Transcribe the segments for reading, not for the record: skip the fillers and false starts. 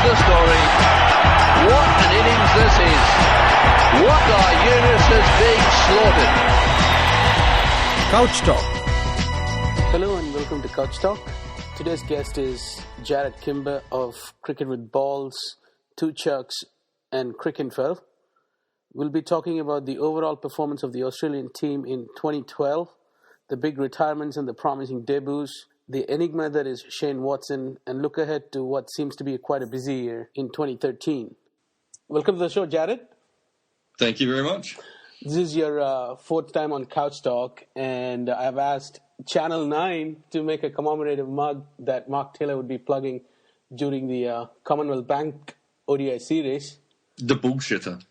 The story. What an innings this is. What are Yunus is being slaughtered. Couch Talk. Hello and welcome to Couch Talk. Today's guest is Jarrod Kimber of Cricket with Balls, Two Chucks and Cricinfo. We'll be talking about the overall performance of the Australian team in 2012, the big retirements and the promising debuts, the enigma that is Shane Watson, and look ahead to what seems to be quite a busy year in 2013. Welcome to the show, Jarrod. Thank you very much. This is your fourth time on Couch Talk, and I've asked Channel 9 to make a commemorative mug that Mark Taylor would be plugging during the Commonwealth Bank ODI series. The bullshitter.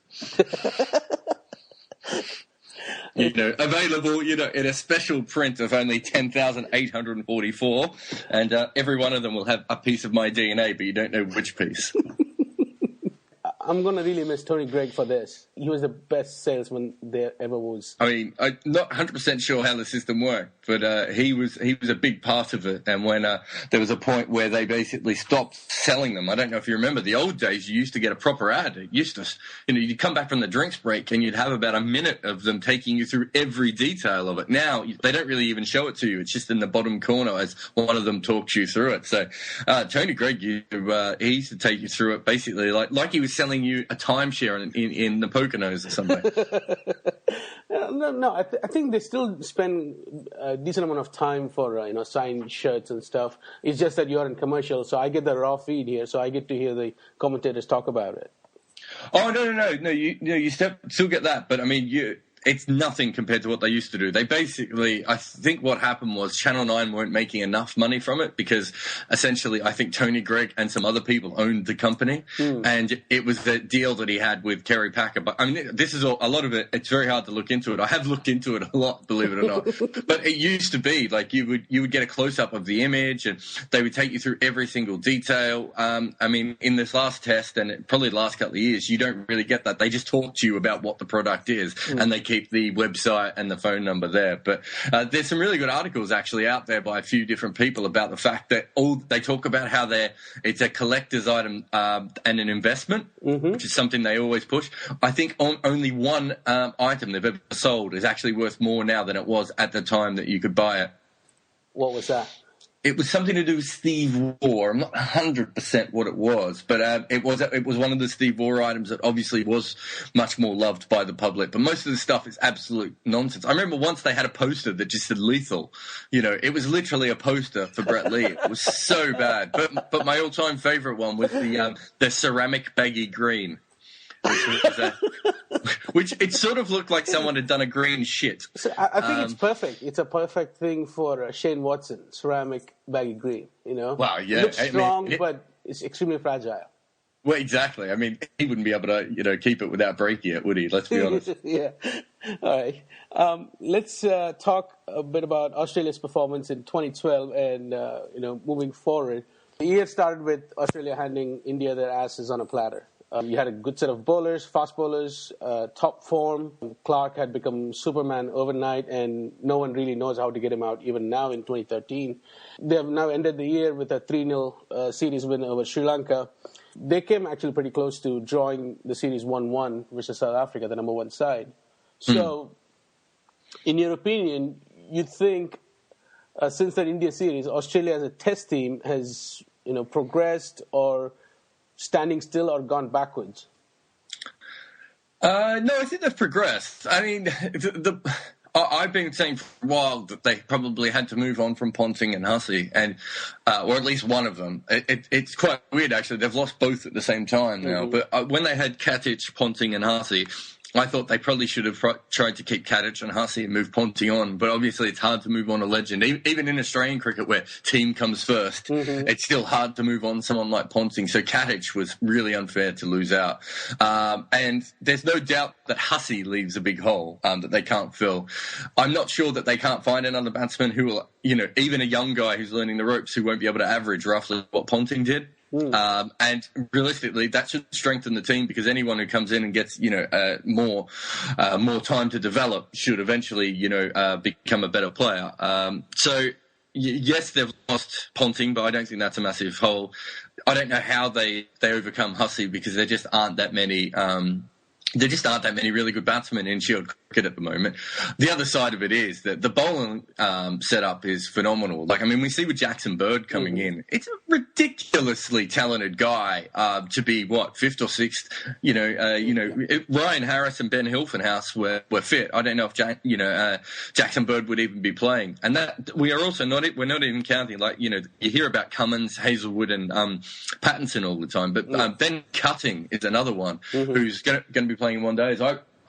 Available, in a special print of only 10,844, and every one of them will have a piece of my DNA, but you don't know which piece. I'm going to really miss Tony Greig for this. He was the best salesman there ever was. I mean, I'm not 100% sure how the system worked, but he was a big part of it. And when there was a point where they basically stopped selling them, I don't know if you remember, the old days you used to get a proper ad. It used to, you'd come back from the drinks break and you'd have about a minute of them taking you through every detail of it. Now, they don't really even show it to you. It's just in the bottom corner as one of them talks you through it. So Tony Greig, he used to take you through it basically like he was selling you a timeshare in the Poconos or something. No, I think they still spend a decent amount of time for signed shirts and stuff. It's just that you're in commercial, so I get the raw feed here, so I get to hear the commentators talk about it. Oh no! You still get that, but I mean it's nothing compared to what they used to do. They basically, I think what happened was Channel 9 weren't making enough money from it because essentially I think Tony Greig and some other people owned the company and it was the deal that he had with Kerry Packer. But I mean, this is a lot of it. It's very hard to look into it. I have looked into it a lot, believe it or not. But it used to be like you would get a close-up of the image and they would take you through every single detail. I mean, in this last test and probably the last couple of years, you don't really get that. They just talk to you about what the product is and they keep the website and the phone number there. But there's some really good articles actually out there by a few different people about the fact that they talk about how it's a collector's item and an investment, which is something they always push. I think only one item they've ever sold is actually worth more now than it was at the time that you could buy it. What was that? It was something to do with Steve Waugh. I'm not 100% what it was, but it was one of the Steve Waugh items that obviously was much more loved by the public. But most of the stuff is absolute nonsense. I remember once they had a poster that just said lethal. It was literally a poster for Brett Lee. It was so bad. But my all-time favourite one was the ceramic baggy green. Which it sort of looked like someone had done a green shit. So I think it's perfect. It's a perfect thing for Shane Watson, ceramic baggy green. Wow, yeah, it looks strong, but it's extremely fragile. Well, exactly. I mean, he wouldn't be able to, keep it without breaking it, would he? Let's be honest. Yeah. All right. Let's talk a bit about Australia's performance in 2012 and moving forward. The year started with Australia handing India their asses on a platter. You had a good set of bowlers, fast bowlers, top form. Clark had become Superman overnight, and no one really knows how to get him out even now in 2013. They have now ended the year with a 3-0 series win over Sri Lanka. They came actually pretty close to drawing the series 1-1 versus South Africa, the number one side. So, in your opinion, you think since that India series, Australia as a test team has progressed or standing still or gone backwards? No, I think they've progressed. I mean, I've been saying for a while that they probably had to move on from Ponting and Hussey, and or at least one of them. It's quite weird, actually. They've lost both at the same time now. But when they had Katic, Ponting and Hussey, I thought they probably should have tried to keep Kadich and Hussey and move Ponting on, but obviously it's hard to move on a legend. Even in Australian cricket where team comes first, it's still hard to move on someone like Ponting. So Kadich was really unfair to lose out. And there's no doubt that Hussey leaves a big hole that they can't fill. I'm not sure that they can't find another batsman who will, even a young guy who's learning the ropes who won't be able to average roughly what Ponting did. And realistically, that should strengthen the team because anyone who comes in and gets, more time to develop should eventually, become a better player. So yes, they've lost Ponting, but I don't think that's a massive hole. I don't know how they overcome Hussey because there just aren't that many. There just aren't that many really good batsmen in Shield cricket at the moment. The other side of it is that the bowling setup is phenomenal. We see with Jackson Bird coming in, it's a ridiculously talented guy to be, fifth or sixth? Ryan Harris and Ben Hilfenhaus were fit. I don't know if Jackson Bird would even be playing. And that we're not even counting, you hear about Cummins, Hazelwood and Pattinson all the time, but Ben Cutting is another one who's going to be playing one day.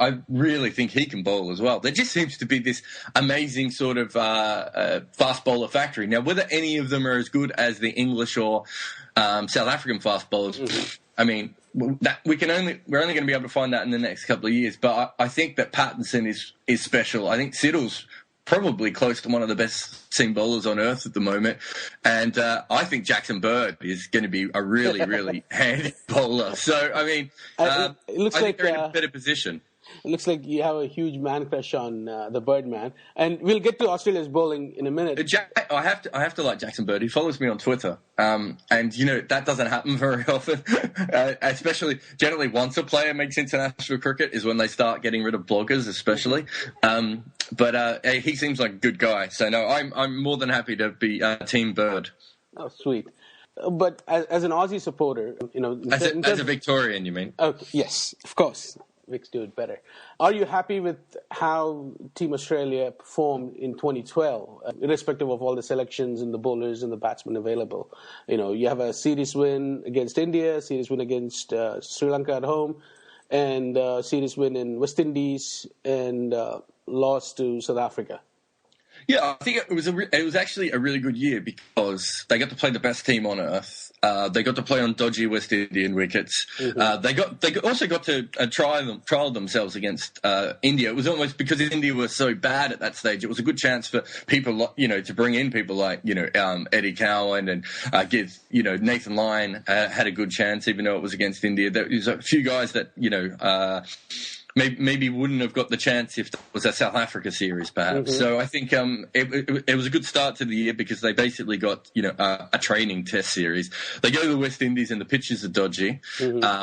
I really think he can bowl as well. There just seems to be this amazing sort of fast bowler factory. Now, whether any of them are as good as the English or South African fast bowlers, we're only going to be able to find that in the next couple of years. But I think that Pattinson is special. I think Siddle's probably close to one of the best seam bowlers on earth at the moment. And I think Jackson Bird is going to be a really, really handy bowler. So, it looks I like think they're in a better position. It looks like you have a huge man crush on the Birdman. And we'll get to Australia's bowling in a minute. I have to like Jackson Bird. He follows me on Twitter. And, that doesn't happen very often. Especially, generally, once a player makes international cricket is when they start getting rid of bloggers, especially. But he seems like a good guy. So, no, I'm more than happy to be Team Bird. Oh, sweet. But as an Aussie supporter, As a Victorian, you mean? Okay, yes, of course. Vicks do it better. Are you happy with how Team Australia performed in 2012, irrespective of all the selections and the bowlers and the batsmen available? You have a series win against India, a series win against Sri Lanka at home, and a series win in West Indies, and loss to South Africa. Yeah, I think it was actually a really good year because they got to play the best team on earth. They got to play on dodgy West Indian wickets. They also got to trial themselves against India. It was almost because India was so bad at that stage. It was a good chance for people, to bring in people like Eddie Cowan and give Nathan Lyon had a good chance, even though it was against India. There was a few guys that maybe wouldn't have got the chance if it was a South Africa series, perhaps. So I think it was a good start to the year because they basically got a training test series. They go to the West Indies and the pitches are dodgy,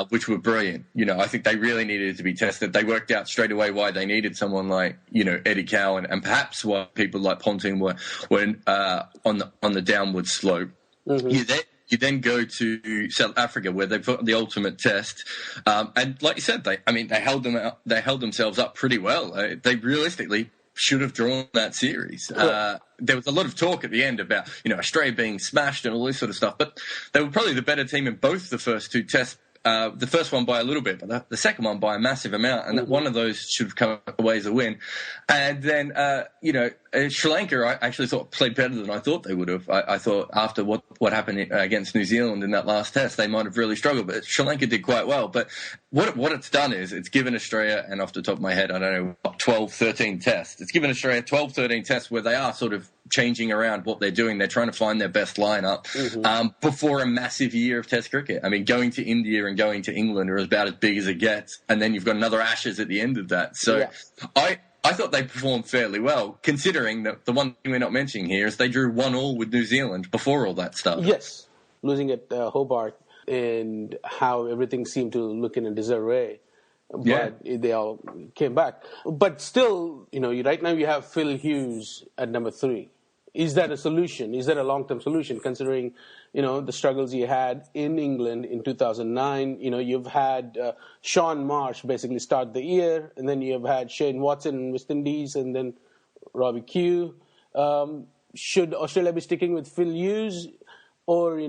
which were brilliant. I think they really needed to be tested. They worked out straight away why they needed someone like Eddie Cowan and perhaps why people like Ponting were on the downward slope. You then go to South Africa where they've got the ultimate test, and like you said, they held themselves up pretty well. They realistically should have drawn that series. There was a lot of talk at the end about Australia being smashed and all this sort of stuff, but they were probably the better team in both the first two tests. The first one by a little bit, but the second one by a massive amount, and one of those should have come away as a win. And then, Sri Lanka, I actually thought played better than I thought they would have. I thought after what happened against New Zealand in that last test, they might have really struggled, but Sri Lanka did quite well. But what it's done is it's given Australia, and off the top of my head, I don't know, 12, 13 tests. It's given Australia 12, 13 tests where they are sort of changing around what they're doing. They're trying to find their best lineup before a massive year of Test cricket. I mean, going to India and going to England are about as big as it gets, and then you've got another Ashes at the end of that. So I thought they performed fairly well, considering that the one thing we're not mentioning here is they drew 1-1 with New Zealand before all that started. Yes, losing at Hobart, and how everything seemed to look in a disarray. But they all came back. But still, right now you have Phil Hughes at number 3. Is that a solution? Is that a long-term solution, considering, the struggles you had in England in 2009? You've had Sean Marsh basically start the year, and then you've had Shane Watson in West Indies, and then Robbie Q. Should Australia be sticking with Phil Hughes, or,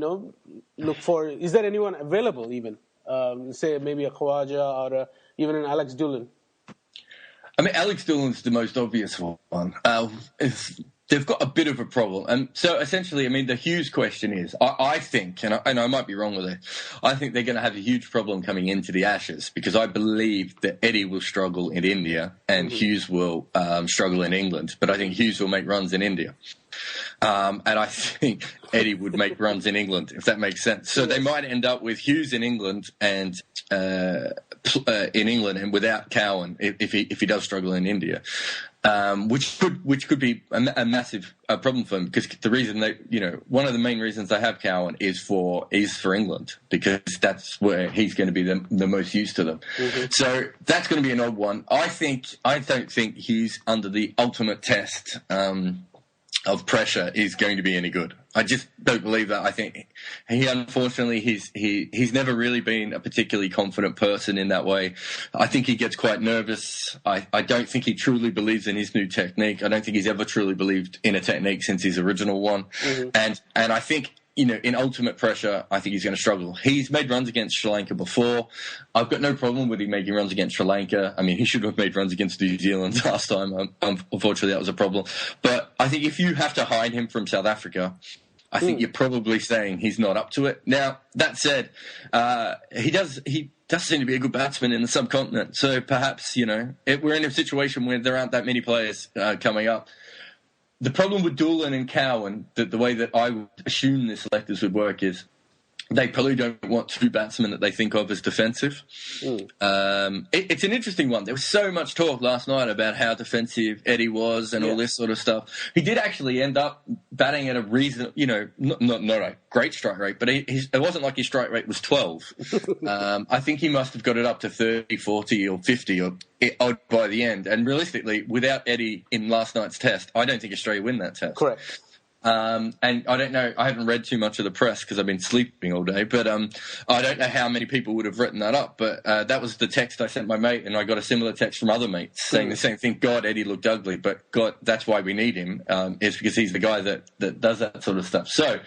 look for... Is there anyone available even? Say maybe a Khawaja or even an Alex Doolan? I mean, Alex Doolan's the most obvious one. They've got a bit of a problem. And so essentially, I mean, the Hughes question is, I think, and I might be wrong with it, I think they're going to have a huge problem coming into the Ashes because I believe that Eddie will struggle in India and Hughes will struggle in England. But I think Hughes will make runs in India. And I think Eddie would make runs in England, if that makes sense. So they might end up with Hughes in England and without Cowan if he does struggle in India. Which could be a massive problem for him because the reason one of the main reasons they have Cowan is for England because that's where he's going to be the most used to them. So that's going to be an odd one. I don't think he's under the ultimate test of pressure is going to be any good. I just don't believe that. I think he unfortunately he's never really been a particularly confident person in that way. I think he gets quite nervous. I don't think he truly believes in his new technique. I don't think he's ever truly believed in a technique since his original one. And I think in ultimate pressure, I think he's going to struggle. He's made runs against Sri Lanka before. I've got no problem with him making runs against Sri Lanka. I mean, he should have made runs against New Zealand last time. Unfortunately, that was a problem. But I think if you have to hide him from South Africa, I think you're probably saying he's not up to it. Now, that said, he does seem to be a good batsman in the subcontinent. So perhaps, we're in a situation where there aren't that many players coming up. The problem with Doolan and Cowan, the way that I would assume the selectors would work is they probably don't want two batsmen that they think of as defensive. It's an interesting one. There was so much talk last night about how defensive Eddie was and all this sort of stuff. He did actually end up batting at a reason, not a great strike rate, but it wasn't like his strike rate was 12. I think he must have got it up to 30, 40 or 50 or odd by the end. And realistically, without Eddie in last night's test, I don't think Australia win that test. Correct. And I don't know, I haven't read too much of the press because I've been sleeping all day, but I don't know how many people would have written that up, but that was the text I sent my mate, and I got a similar text from other mates saying the same thing. God, Eddie looked ugly, but God, that's why we need him, is because he's the guy that does that sort of stuff. So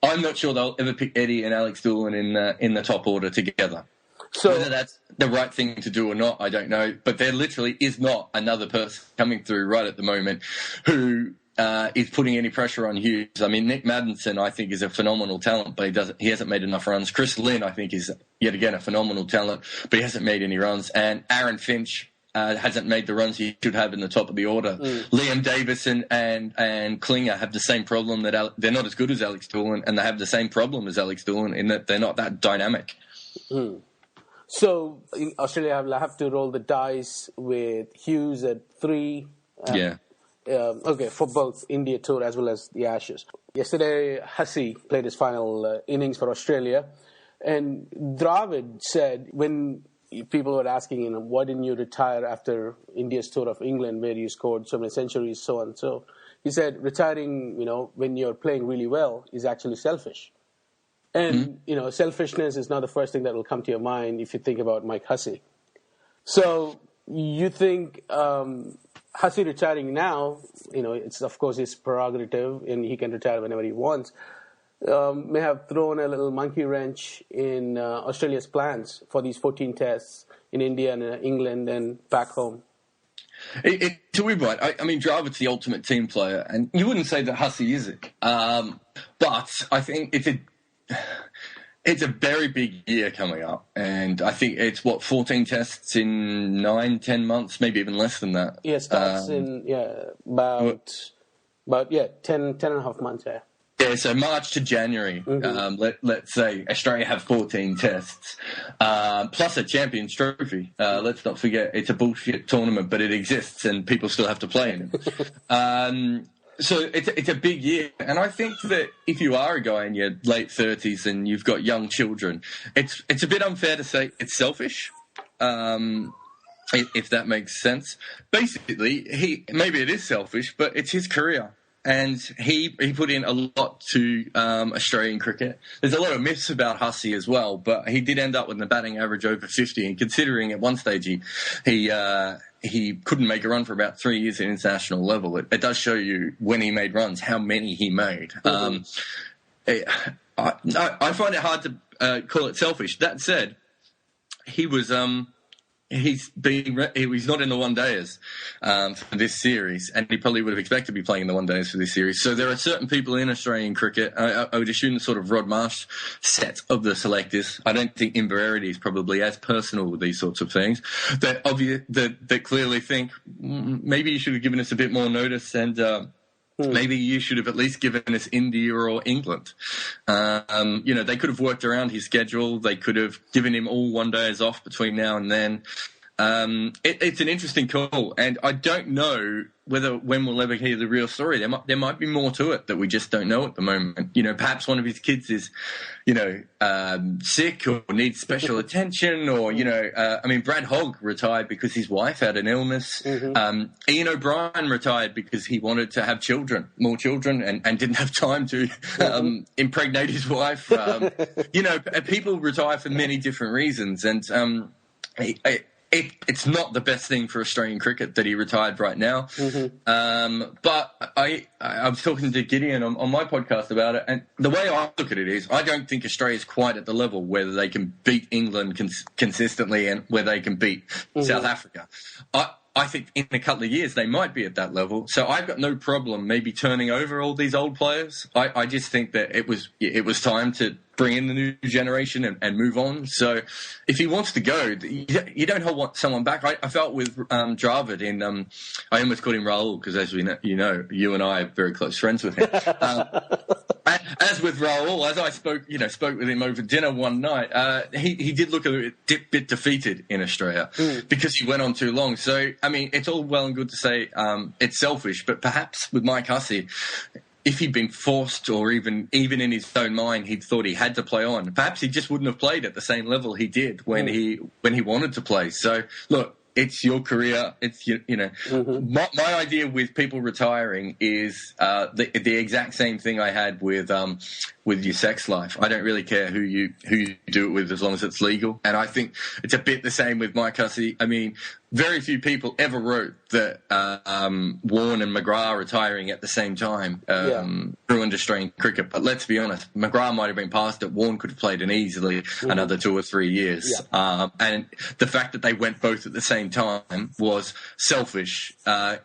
I'm not sure they'll ever pick Eddie and Alex Doolan in the top order together. So whether that's the right thing to do or not, I don't know, but there literally is not another person coming through right at the moment who is putting any pressure on Hughes. I mean, Nick Maddinson, I think, is a phenomenal talent, but he hasn't made enough runs. Chris Lynn, I think, is yet again a phenomenal talent, but he hasn't made any runs. And Aaron Finch hasn't made the runs he should have in the top of the order. Liam Davison and Klinger have the same problem that they're not as good as Alex Doolan, and they have the same problem as Alex Doolan in that they're not that dynamic. So Australia will have to roll the dice with Hughes at 3. For both India tour as well as the Ashes. Yesterday, Hussey played his final innings for Australia, and Dravid said when people were asking him, why didn't you retire after India's tour of England where you scored so many centuries, so and so, he said retiring, when you're playing really well is actually selfish. And, selfishness is not the first thing that will come to your mind if you think about Mike Hussey. So you think Hussey retiring now, it's of course his prerogative and he can retire whenever he wants, may have thrown a little monkey wrench in Australia's plans for these 14 tests in India and England and back home. It's a weird one. I mean, Dravid's the ultimate team player, and you wouldn't say that Hussey is it. But I think it's a very big year coming up, and I think it's 14 tests in 9-10 months, maybe even less than that. Yeah, starts in about 10 and a half months. Yeah, so March to January. Let's say Australia have 14 tests, plus a Champions Trophy. Let's not forget it's a bullshit tournament, but it exists, and people still have to play in it. So it's a big year, and I think that if you are a guy in your late 30s and you've got young children, it's a bit unfair to say it's selfish, if that makes sense. Basically, maybe it is selfish, but it's his career, and he put in a lot to Australian cricket. There's a lot of myths about Hussey as well, but he did end up with a batting average over 50, and considering at one stage he couldn't make a run for about 3 years at international level. It does show you when he made runs, how many he made. I find it hard to call it selfish. That said, he was he's not in the one-dayers for this series, and he probably would have expected to be playing in the one-dayers for this series. So there are certain people in Australian cricket, I would assume the sort of Rod Marsh set of the selectors. I don't think Inverarity is probably as personal with these sorts of things, that clearly think maybe you should have given us a bit more notice, and maybe you should have at least given us India or England. They could have worked around his schedule. They could have given him all one-days off between now and then. It's an interesting call, and I don't know when we'll ever hear the real story. There might be more to it that we just don't know at the moment. Perhaps one of his kids is, sick or needs special attention, or Brad Hogg retired because his wife had an illness. Ian O'Brien retired because he wanted to have more children, and didn't have time to impregnate his wife. People retire for many different reasons, and it's not the best thing for Australian cricket that he retired right now. But I was talking to Gideon on my podcast about it, and the way I look at it is I don't think Australia's quite at the level where they can beat England consistently and where they can beat South Africa. I think in a couple of years they might be at that level. So I've got no problem maybe turning over all these old players. I just think that it was time to bring in the new generation and move on. So if he wants to go, you don't hold someone back. I felt with Jarrod I almost called him Raul because, as we know, you and I are very close friends with him. As with Raul, as I spoke with him over dinner one night, he did look a bit defeated in Australia because he went on too long. So, I mean, it's all well and good to say it's selfish, but perhaps with Mike Hussey, if he'd been forced, or even in his own mind, he'd thought he had to play on, perhaps he just wouldn't have played at the same level he did when he wanted to play. So, look, it's your career. It's my idea with people retiring is the exact same thing I had with your sex life. I don't really care who you do it with, as long as it's legal. And I think it's a bit the same with Mike Hussey. I mean, very few people ever wrote that Warne and McGrath retiring at the same time ruined Australian cricket. But let's be honest, McGrath might have been past it. Warne could have played in easily another 2 or 3 years. Yeah. And the fact that they went both at the same time was selfish. Not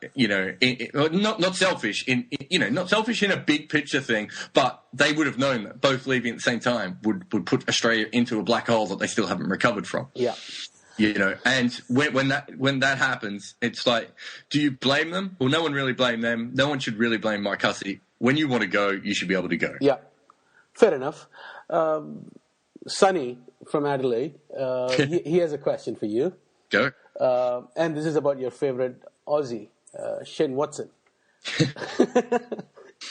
selfish not selfish in a big picture thing, but they would have known that both leaving at the same time would put Australia into a black hole that they still haven't recovered from. Yeah. And when that happens, it's like, do you blame them? Well, no one really blamed them. No one should really blame Mike Hussey. When you want to go, you should be able to go. Yeah, fair enough. Sonny from Adelaide, he has a question for you. Go. And this is about your favorite Aussie, Shane Watson.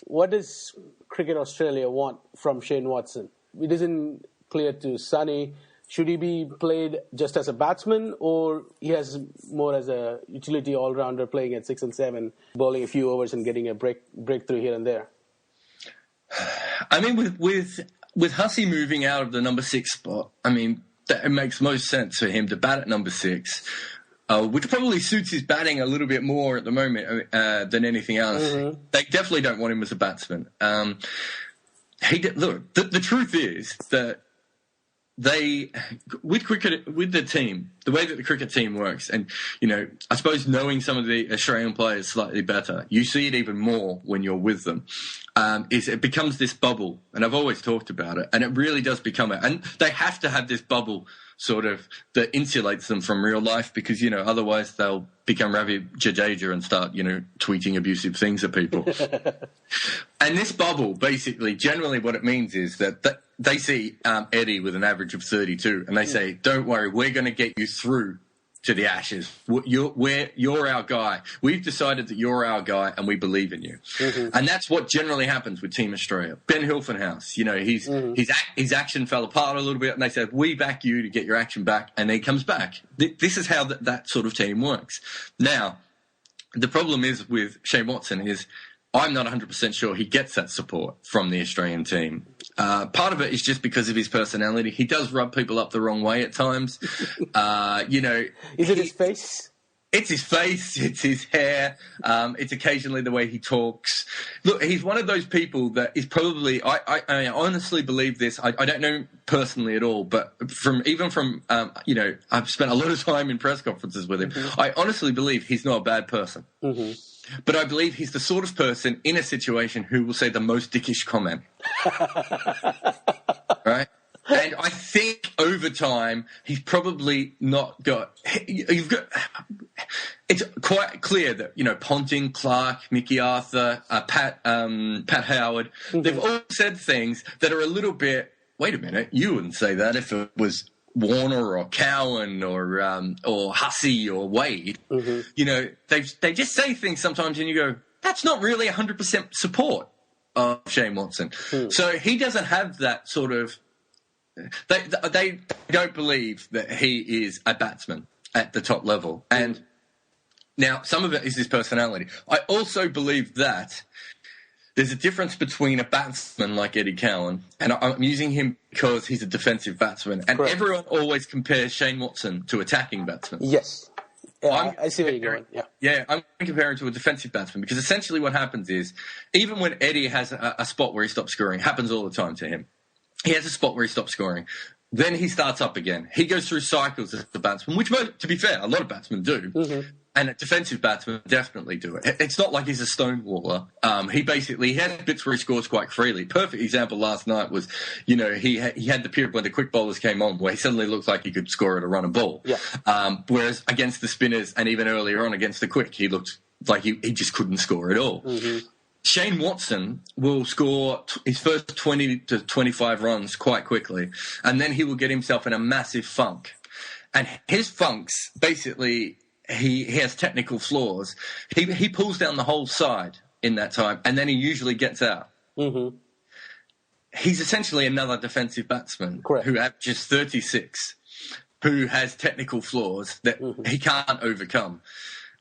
What does Cricket Australia want from Shane Watson? It isn't clear to Sonny. Should he be played just as a batsman, or he has more as a utility all-rounder, playing at 6 and 7, bowling a few overs and getting a breakthrough here and there? I mean, with Hussey moving out of the number 6 spot, I mean, it makes most sense for him to bat at number 6, which probably suits his batting a little bit more at the moment than anything else. They definitely don't want him as a batsman. Look, the truth is that with the team, the way that the cricket team works, and I suppose knowing some of the Australian players slightly better, you see it even more when you're with them. Is it becomes this bubble, and I've always talked about it, and it really does become it. And they have to have this bubble sort of that insulates them from real life, because otherwise they'll become Ravi Jadeja and start tweeting abusive things at people. And this bubble, basically, generally what it means is that they see Eddie with an average of 32, and they say, "Don't worry, we're going to get you through to the Ashes. You're our guy. We've decided that you're our guy, and we believe in you." And that's what generally happens with Team Australia. Ben Hilfenhaus, his action fell apart a little bit, and they said, "We back you to get your action back," and he comes back. This is how that sort of team works. Now, the problem is with Shane Watson is, I'm not 100% sure he gets that support from the Australian team. Part of it is just because of his personality. He does rub people up the wrong way at times. Is it his face? It's his face, it's his hair, it's occasionally the way he talks. Look, he's one of those people that is probably, I honestly believe this, I don't know personally at all, but I've spent a lot of time in press conferences with him. Mm-hmm. I honestly believe he's not a bad person. Mm-hmm. But I believe he's the sort of person in a situation who will say the most dickish comment. Right? And I think over time, he's probably not got... It's quite clear that, Ponting, Clark, Mickey Arthur, Pat Howard, mm-hmm. they've all said things that are a little bit, wait a minute, you wouldn't say that if it was Warner or Cowan or Hussey or Wade. Mm-hmm. They just say things sometimes and you go, that's not really 100% support of Shane Watson. Mm. So he doesn't have that sort of... They don't believe that he is a batsman at the top level. And now some of it is his personality. I also believe that there's a difference between a batsman like Eddie Cowan, and I'm using him because he's a defensive batsman, and correct. Everyone always compares Shane Watson to attacking batsmen. Yes. Yeah, I see where you're going. Yeah, I'm comparing to a defensive batsman because essentially what happens is even when Eddie has a spot where he stops scoring, happens all the time to him. He has a spot where he stops scoring. Then he starts up again. He goes through cycles as a batsman, which, to be fair, a lot of batsmen do. Mm-hmm. And defensive batsmen definitely do it. It's not like he's a stonewaller. He had bits where he scores quite freely. Perfect example last night was, he had the period when the quick bowlers came on where he suddenly looked like he could score at a run and ball. Yeah. Whereas against the spinners and even earlier on against the quick, he looked like he just couldn't score at all. Mm-hmm. Shane Watson will score his first 20 to 25 runs quite quickly, and then he will get himself in a massive funk. And his funks, basically, he has technical flaws. He pulls down the whole side in that time, and then he usually gets out. Mm-hmm. He's essentially another defensive batsman who averages 36, who has technical flaws that he can't overcome.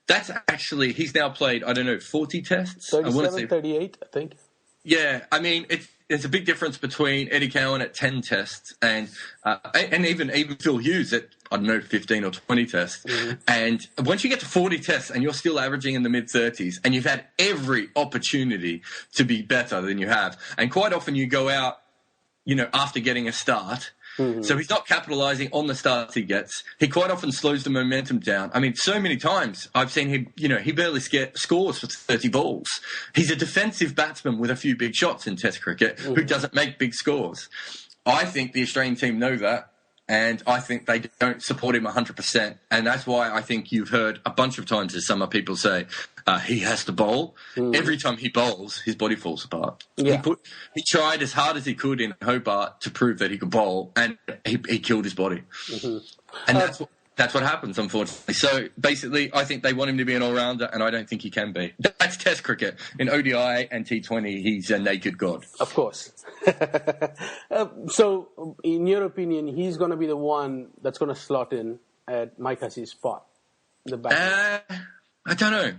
That's actually, he's now played, 40 tests? 37, 38, I think. Yeah, I mean, there's a big difference between Eddie Cowan at 10 tests and even Phil Hughes at, 15 or 20 tests. Mm-hmm. And once you get to 40 tests and you're still averaging in the mid-30s and you've had every opportunity to be better than you have, and quite often you go out, after getting a start... Mm-hmm. So he's not capitalising on the starts he gets. He quite often slows the momentum down. I mean, so many times I've seen him, he barely scores for 30 balls. He's a defensive batsman with a few big shots in Test cricket who doesn't make big scores. I think the Australian team know that, and I think they don't support him 100%. And that's why I think you've heard a bunch of times, as some people say, he has to bowl. Every time he bowls, his body falls apart. Yeah. He tried as hard as he could in Hobart to prove that he could bowl, and he killed his body. Mm-hmm. And that's what happens, unfortunately. So basically, I think they want him to be an all-rounder, and I don't think he can be. That's Test cricket. In ODI and T20, he's a naked god. Of course. So, in your opinion, he's going to be the one that's going to slot in at Mike Hussey's spot? I don't know.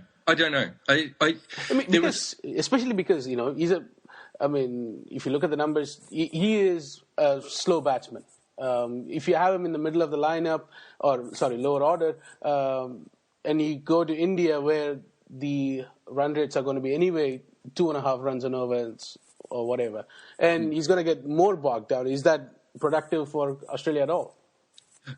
Especially because he's if you look at the numbers, he is a slow batsman. If you have him in the middle of the lineup, lower order, and you go to India where the run rates are going to be anyway 2.5 runs an over or whatever, and he's going to get more bogged down. Is that productive for Australia at all?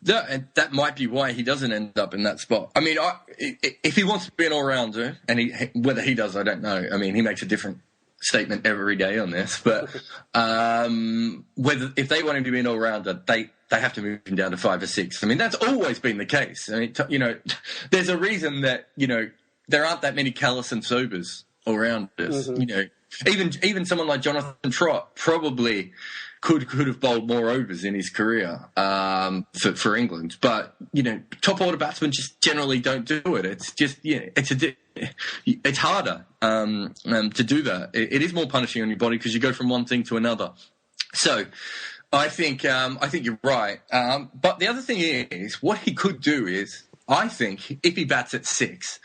And that might be why he doesn't end up in that spot. I mean, if he wants to be an all-rounder, and whether he does, I don't know. I mean, he makes a different statement every day on this. But if they want him to be an all-rounder, they have to move him down to 5 or 6. I mean, that's always been the case. I mean, there's a reason that there aren't that many Callis and Sobers all-rounders. Mm-hmm. Even someone like Jonathan Trott probably could have bowled more overs in his career for England, but top order batsmen just generally don't do it. It's just it's harder to do that. It is more punishing on your body because you go from one thing to another. So I think you're right. But the other thing is what he could do is I think if he bats at 6.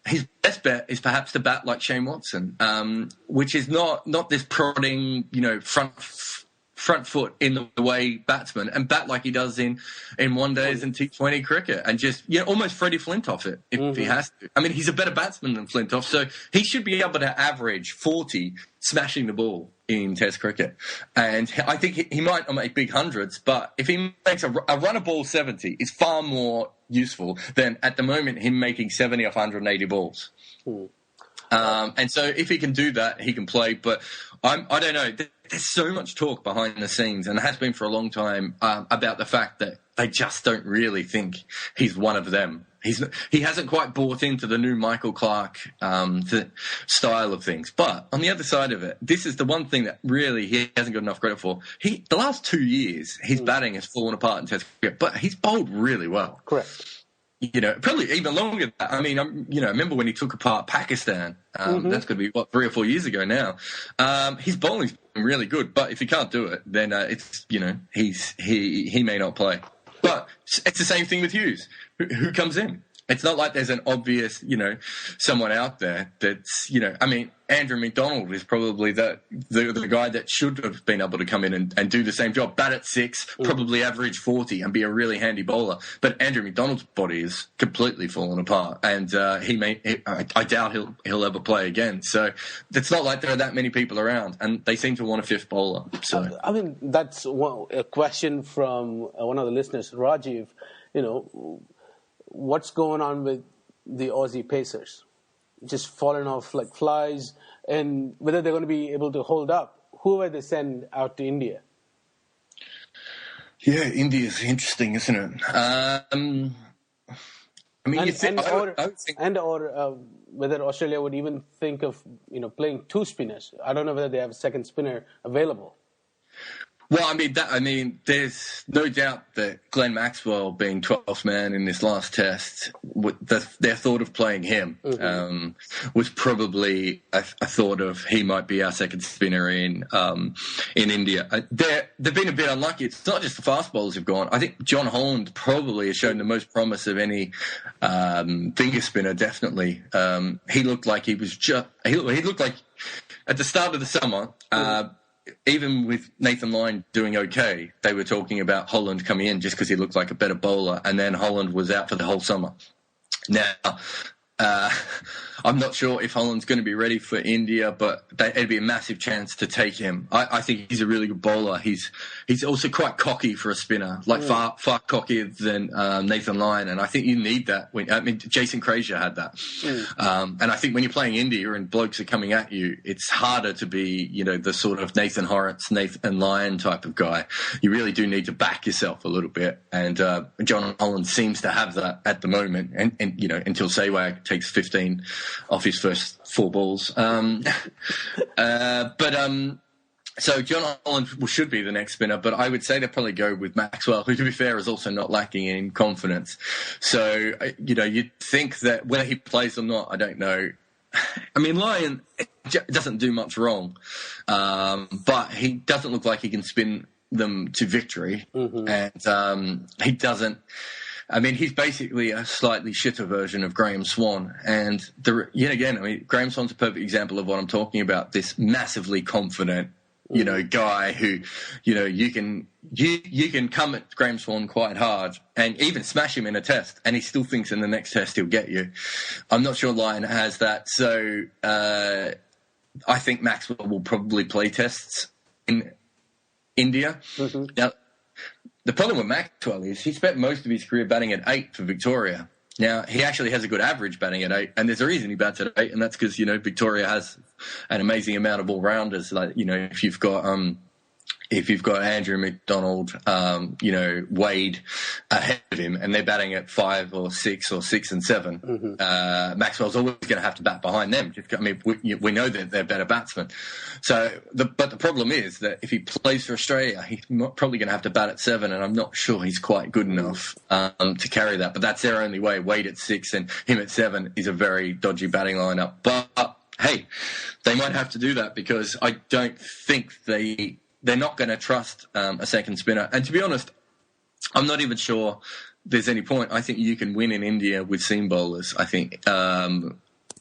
His best bet is perhaps to bat like Shane Watson, which is not this prodding, front foot in the way batsmen and bat like he does in one days and T20 cricket and just almost Freddie Flintoff it if he has to. I mean, he's a better batsman than Flintoff, so he should be able to average 40 smashing the ball in Test cricket. And I think he might not make big hundreds, but if he makes a run of ball 70, it's far more useful than at the moment him making 70 off 180 balls. And so if he can do that, he can play. But I don't know. There's so much talk behind the scenes, and has been for a long time, about the fact that they just don't really think he's one of them. He hasn't quite bought into the new Michael Clarke style of things. But on the other side of it, this is the one thing that really he hasn't got enough credit for. The last 2 years, his batting has fallen apart in Test cricket, but he's bowled really well. Correct. Probably even longer than that. I mean, remember when he took apart Pakistan? That's going to be, 3 or 4 years ago now. His bowling's been really good, but if he can't do it, then it's, he may not play. But it's the same thing with Hughes. Who comes in? It's not like there's an obvious, someone out there that's, I mean, Andrew McDonald is probably the guy that should have been able to come in and do the same job. Bat at 6, probably average 40 and be a really handy bowler. But Andrew McDonald's body is completely fallen apart, and I doubt he'll ever play again. So it's not like there are that many people around, and they seem to want a fifth bowler. So I mean, that's a question from one of the listeners, Rajiv. What's going on with the Aussie Pacers? Just falling off like flies, and whether they're going to be able to hold up whoever they send out to India. Yeah, India's interesting, isn't it? I mean, whether Australia would even think of playing two spinners. I don't know whether they have a second spinner available. Well, I mean, there's no doubt that Glenn Maxwell being 12th man in this last test, their thought of playing him was probably a thought of he might be our second spinner in India. They've been a bit unlucky. It's not just the fast bowlers who've gone. I think John Holland probably has shown the most promise of any finger spinner. Definitely, he looked like he looked like at the start of the summer. Even with Nathan Lyon doing okay, they were talking about Holland coming in just because he looked like a better bowler, and then Holland was out for the whole summer. Now, I'm not sure if Holland's going to be ready for India, but it'd be a massive chance to take him. I think he's a really good bowler. He's also quite cocky for a spinner, like far cockier than Nathan Lyon, and I think you need that. Jason Frazier had that. And I think when you're playing India and blokes are coming at you, it's harder to be, the sort of Nathan Horrocks, Nathan Lyon type of guy. You really do need to back yourself a little bit, and John Holland seems to have that at the moment, and until Sehwag takes 15 off his first 4 balls. So John Holland should be the next spinner, but I would say they'll probably go with Maxwell, who, to be fair, is also not lacking in confidence. So, you'd think that whether he plays or not, I don't know. I mean, Lyon doesn't do much wrong, but he doesn't look like he can spin them to victory, and he doesn't. I mean, he's basically a slightly shitter version of Graham Swan. And Graham Swan's a perfect example of what I'm talking about. This massively confident, guy who, you can come at Graham Swan quite hard and even smash him in a test, and he still thinks in the next test he'll get you. I'm not sure Lyon has that. So I think Maxwell will probably play tests in India. Now, the problem with Maxwell is he spent most of his career batting at 8 for Victoria. Now, he actually has a good average batting at 8, and there's a reason he bats at 8, and that's because, Victoria has an amazing amount of all-rounders. Like, if you've got Andrew McDonald, Wade ahead of him, and they're batting at 5 or 6 or 6 and 7, Maxwell's always going to have to bat behind them. We know that they're better batsmen. But the problem is that if he plays for Australia, he's probably going to have to bat at 7, and I'm not sure he's quite good enough to carry that. But that's their only way. Wade at 6 and him at 7 is a very dodgy batting lineup. But hey, they might have to do that because I don't think they're not going to trust a second spinner. And to be honest, I'm not even sure there's any point. I think you can win in India with seam bowlers. I think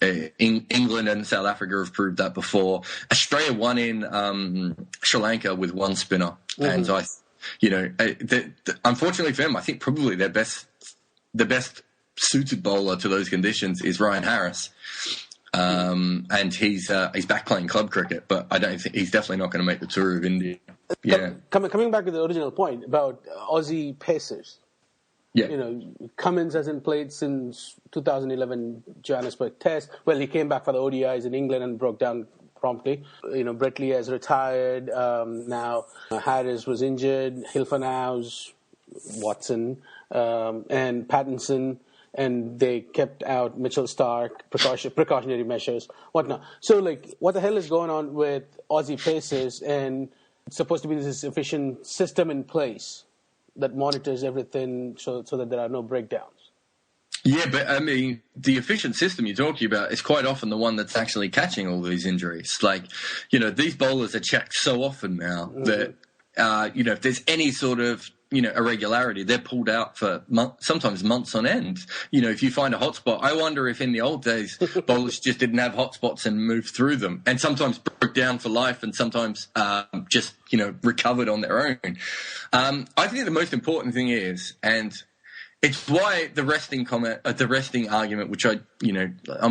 England and South Africa have proved that before. Australia won in Sri Lanka with one spinner, and unfortunately for them, I think probably the best suited bowler to those conditions is Ryan Harris. And he's back playing club cricket, but I don't think he's definitely not going to make the tour of India. Yeah. Coming back to the original point about Aussie pacers. Yeah. Cummins hasn't played since 2011 Johannesburg Test. Well, he came back for the ODIs in England and broke down promptly. Brett Lee has retired. Now Harris was injured. Hilfenhaus, Watson, and Pattinson. And they kept out Mitchell Starc, precautionary measures, whatnot. So, what the hell is going on with Aussie pacers? And it's supposed to be this efficient system in place that monitors everything so that there are no breakdowns. Yeah, but I mean, the efficient system you're talking about is quite often the one that's actually catching all these injuries. These bowlers are checked so often now that, if there's any sort of irregularity, they're pulled out for sometimes months on end. If you find a hotspot, I wonder if in the old days bowlers just didn't have hotspots and moved through them, and sometimes broke down for life, and sometimes just recovered on their own. I think the most important thing is, and it's why the resting argument, which I'm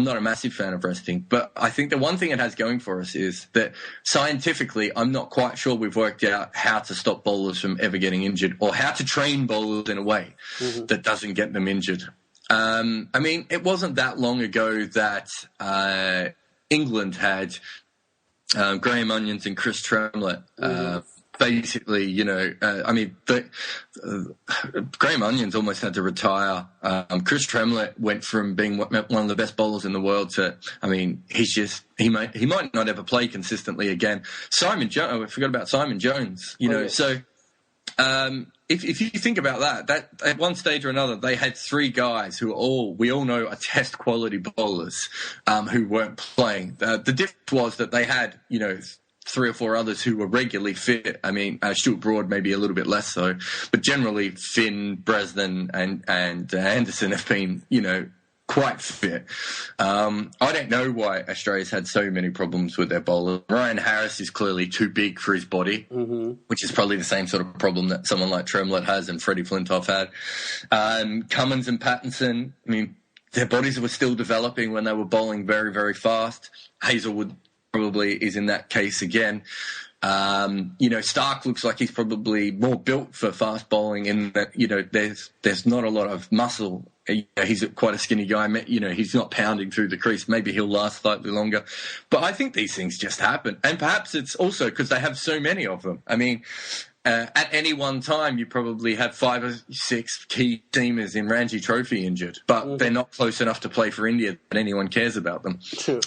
not a massive fan of resting, but I think the one thing it has going for us is that scientifically, I'm not quite sure we've worked out how to stop bowlers from ever getting injured, or how to train bowlers in a way that doesn't get them injured. It wasn't that long ago that England had Graham Onions and Chris Tremlett. Basically, Graham Onions almost had to retire. Chris Tremlett went from being one of the best bowlers in the world to, he might not ever play consistently again. Simon Jones, I forgot about Simon Jones, So if you think about that at one stage or another, they had three guys who we all know are test quality bowlers who weren't playing. The difference was that they had, three or four others who were regularly fit. Stuart Broad maybe a little bit less so, but generally Finn, Bresnan, and Anderson have been, quite fit. I don't know why Australia's had so many problems with their bowlers. Ryan Harris is clearly too big for his body, which is probably the same sort of problem that someone like Tremlett has and Freddie Flintoff had. Cummins and Pattinson, their bodies were still developing when they were bowling very, very fast. Hazelwood probably is in that case again. Starc looks like he's probably more built for fast bowling in that, there's not a lot of muscle. He's quite a skinny guy. He's not pounding through the crease. Maybe he'll last slightly longer. But I think these things just happen. And perhaps it's also because they have so many of them. At any one time, you probably have 5 or 6 key teamers in Ranji Trophy injured, but they're not close enough to play for India that anyone cares about them. Sure.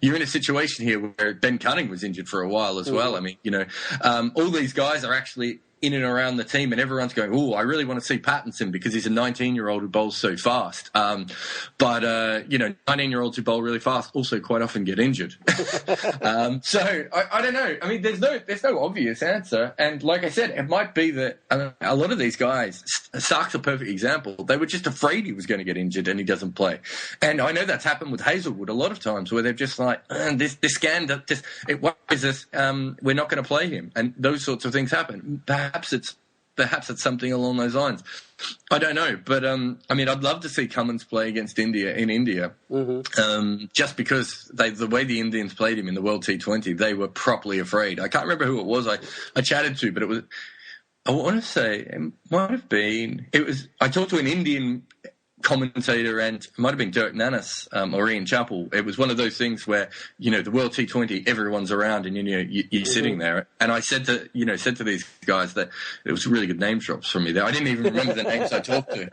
You're in a situation here where Ben Cunning was injured for a while as well. All these guys are actually in and around the team, and everyone's going, "Oh, I really want to see Pattinson because he's a 19-year-old who bowls so fast." But 19-year-olds who bowl really fast also quite often get injured. So I don't know. There's no obvious answer, and like I said, it might be that a lot of these guys, Stark's a perfect example. They were just afraid he was going to get injured, and he doesn't play. And I know that's happened with Hazelwood a lot of times, where they're just like, "This scan just it worries us. We're not going to play him," and those sorts of things happen. Perhaps it's something along those lines. I don't know, but I'd love to see Cummins play against India in India, just because the way the Indians played him in the World T20, they were properly afraid. I can't remember who it was I chatted to, but it was, I want to say it might have been, I talked to an Indian commentator, and it might have been Dirk Nannis or Ian Chappell. It was one of those things where, the World T20, everyone's around and, you're sitting there. And I said to these guys that it was really good name drops from me there. I didn't even remember the names I talked to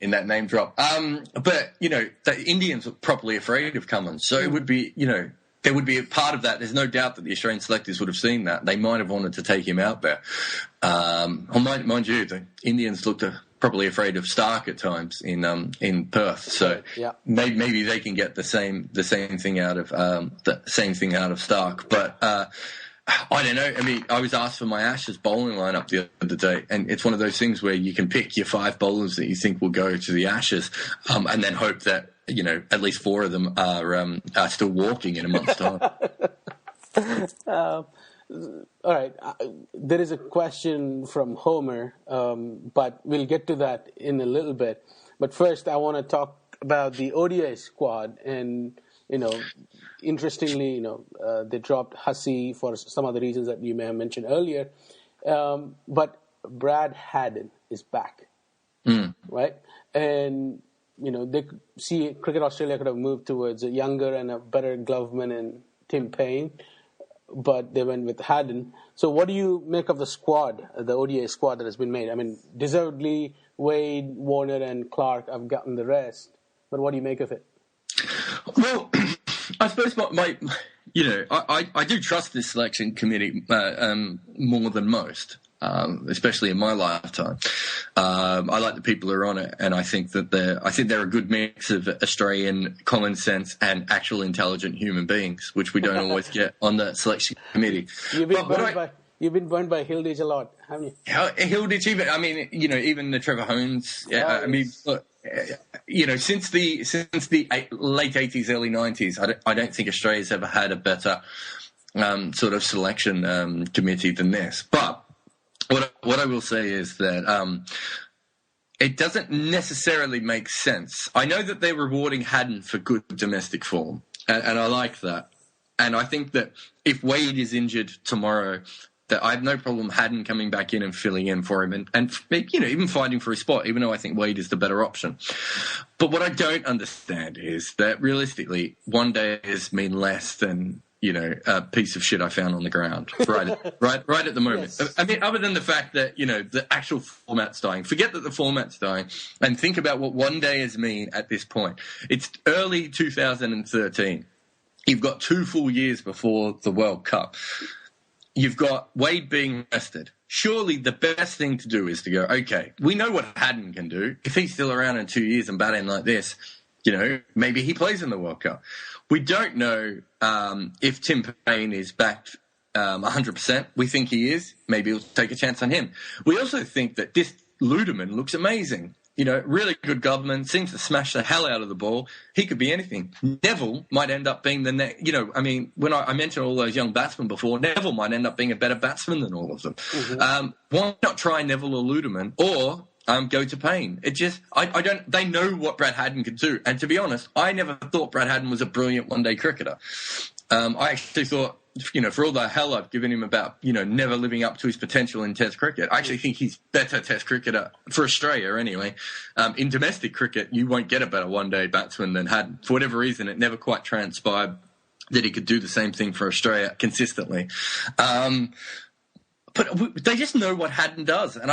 in that name drop. But, the Indians were properly afraid of Cummins. So it would be, there would be a part of that. There's no doubt that the Australian selectors would have seen that. They might have wanted to take him out there. Mind you, the Indians looked probably afraid of Starc at times in Perth. So maybe they can get the same thing out of Starc. But I don't know. I was asked for my Ashes bowling lineup the other day, and it's one of those things where you can pick your 5 bowlers that you think will go to the Ashes, and then hope that at least 4 of them are still walking in a month's time. All right. There is a question from Homer, but we'll get to that in a little bit. But first, I want to talk about the ODI squad. And, interestingly, they dropped Hussey for some of the reasons that you may have mentioned earlier. But Brad Haddin is back, right? And, they see Cricket Australia could have moved towards a younger and a better gloveman in Tim Payne, but they went with Haddin. So what do you make of the squad, the ODI squad that has been made? I mean, deservedly, Wade, Warner, and Clark have gotten the rest, but what do you make of it? Well, I suppose I do trust this selection committee more than most. Especially in my lifetime. I like the people who are on it, and I think that they're a good mix of Australian common sense and actual intelligent human beings, which we don't always get on the selection committee. You've been burned by Hilditch a lot, haven't you? Hilditch, even the Trevor Holmes. Yeah, look, since the late 80s, early 90s, I don't think Australia's ever had a better sort of selection committee than this, but. What I will say is that it doesn't necessarily make sense. I know that they're rewarding Haddin for good domestic form, and I like that. And I think that if Wade is injured tomorrow, that I have no problem Haddin coming back in and filling in for him and even fighting for his spot, even though I think Wade is the better option. But what I don't understand is that realistically, one day has mean less than a piece of shit I found on the ground right at the moment. Yes. I mean, other than the fact that, the actual format's dying. Forget that the format's dying and think about what one day has mean at this point. It's early 2013. You've got 2 full years before the World Cup. You've got Wade being rested. Surely the best thing to do is to go, okay, we know what Haddin can do. If he's still around in 2 years and batting like this, maybe he plays in the World Cup. We don't know if Tim Payne is back 100%. We think he is. Maybe we'll take a chance on him. We also think that this Ludeman looks amazing. Really good government, seems to smash the hell out of the ball. He could be anything. Neville might end up being the next, when I mentioned all those young batsmen before, Neville might end up being a better batsman than all of them. Mm-hmm. Why not try Neville or Ludeman or go to Payne? They know what Brad Haddin could do. And to be honest, I never thought Brad Haddin was a brilliant one-day cricketer. I actually thought, for all the hell I've given him about, never living up to his potential in Test cricket, I actually think he's better Test cricketer for Australia anyway. In domestic cricket, you won't get a better one-day batsman than Haddin. For whatever reason, it never quite transpired that he could do the same thing for Australia consistently. But they just know what Haddin does. And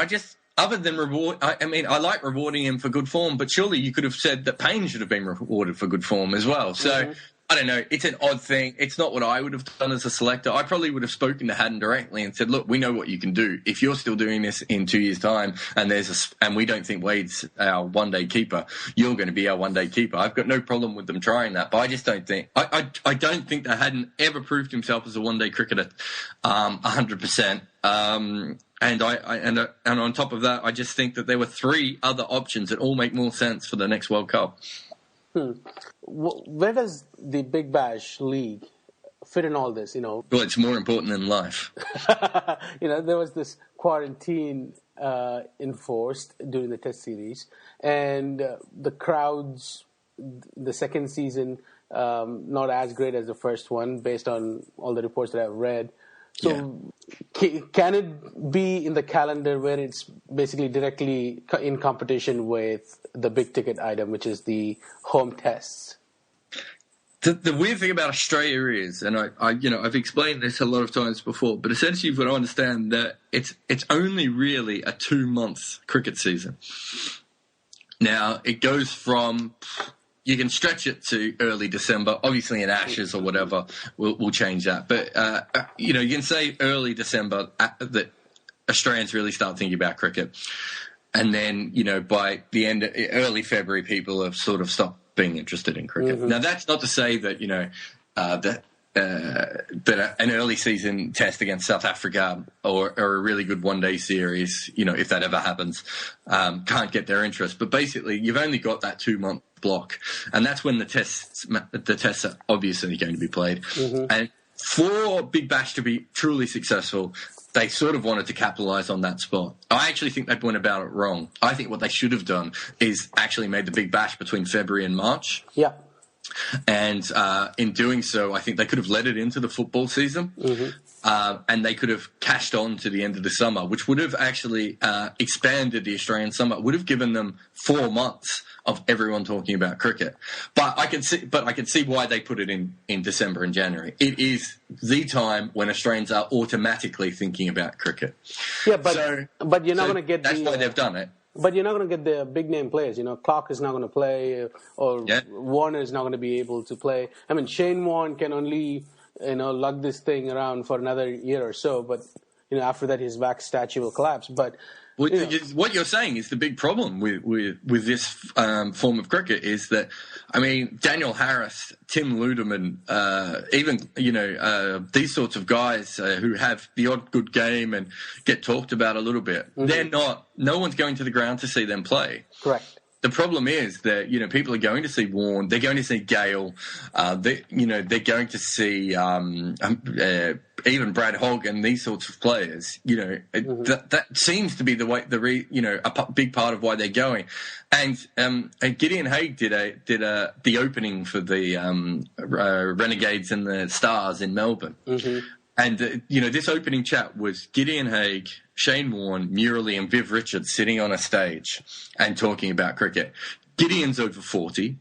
other than reward, I like rewarding him for good form, but surely you could have said that Payne should have been rewarded for good form as well. So, I don't know. It's an odd thing. It's not what I would have done as a selector. I probably would have spoken to Haddin directly and said, look, we know what you can do. If you're still doing this in 2 years' time and we don't think Wade's our one-day keeper, you're going to be our one-day keeper. I've got no problem with them trying that, but I just don't think – I don't think that Haddin ever proved himself as a one-day cricketer 100%. And on top of that, I just think that there were 3 other options that all make more sense for the next World Cup. Where does the Big Bash League fit in all this? Well, it's more important than life. There was this quarantine enforced during the Test series, and the crowds, the second season, not as great as the first one, based on all the reports that I've read. So can it be in the calendar where it's basically directly in competition with the big ticket item, which is the home tests? The weird thing about Australia is, and I've explained this a lot of times before, but essentially you've got to understand that it's only really a 2-month cricket season. Now, it goes from... You can stretch it to early December. Obviously, in Ashes or whatever, we'll change that. But, you can say early December that Australians really start thinking about cricket. And then, by the end, early February, people have sort of stopped being interested in cricket. Mm-hmm. Now, that's not to say that, that an early season test against South Africa or a really good one-day series, if that ever happens, can't get their interest. But basically, you've only got that 2-month block, and that's when the tests are obviously going to be played. Mm-hmm. And for Big Bash to be truly successful, they sort of wanted to capitalise on that spot. I actually think they went about it wrong. I think what they should have done is actually made the Big Bash between February and March. Yeah. And in doing so, I think they could have led it into the football season. Mm-hmm. And they could have cashed on to the end of the summer, which would have actually expanded the Australian summer. It would have given them 4 months of everyone talking about cricket. But I can see why they put it in December and January. It is the time when Australians are automatically thinking about cricket. Yeah, but you're not going to get that's why they've done it. But you're not going to get the big name players. Clark is not going to play, or Warner is not going to be able to play. I mean, Shane Warne can only lug this thing around for another year or so. But after that, his back statue will collapse. But what you're saying is the big problem with this form of cricket is that, I mean, Daniel Harris, Tim Ludeman, even these sorts of guys who have the odd good game and get talked about a little bit, mm-hmm. No one's going to the ground to see them play. Correct. The problem is that, people are going to see Warne, they're going to see Gale, they're going to see even Brad Hogg and these sorts of players. Mm-hmm. That seems to be the way, a big part of why they're going. And Gideon Haigh did the opening for the Renegades and the Stars in Melbourne. Mm-hmm. And, this opening chat was Gideon Haigh, Shane Warne, Murali and Viv Richards sitting on a stage and talking about cricket. Gideon's over 40.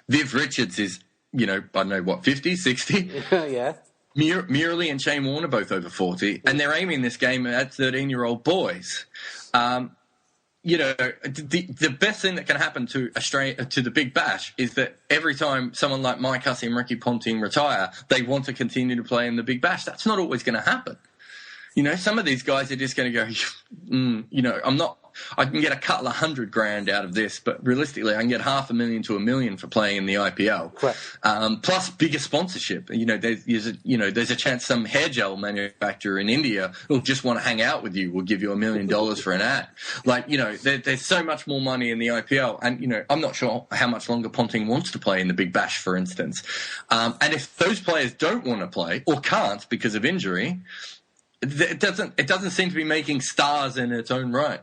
Viv Richards is, I don't know, what, 50, 60? Yeah. Murali and Shane Warne are both over 40, and they're aiming this game at 13-year-old boys. The best thing that can happen to the Big Bash is that every time someone like Mike Hussey and Ricky Ponting retire, they want to continue to play in the Big Bash. That's not always going to happen. Some of these guys are just going to go, I can get a couple of $100,000 out of this, but realistically, I can get $500,000 to $1 million for playing in the IPL. Correct. Plus bigger sponsorship. There's a chance some hair gel manufacturer in India who'll just want to hang out with you will give you $1 million for an ad. There's so much more money in the IPL, and I'm not sure how much longer Ponting wants to play in the Big Bash, for instance. And if those players don't want to play or can't because of injury, it doesn't seem to be making stars in its own right.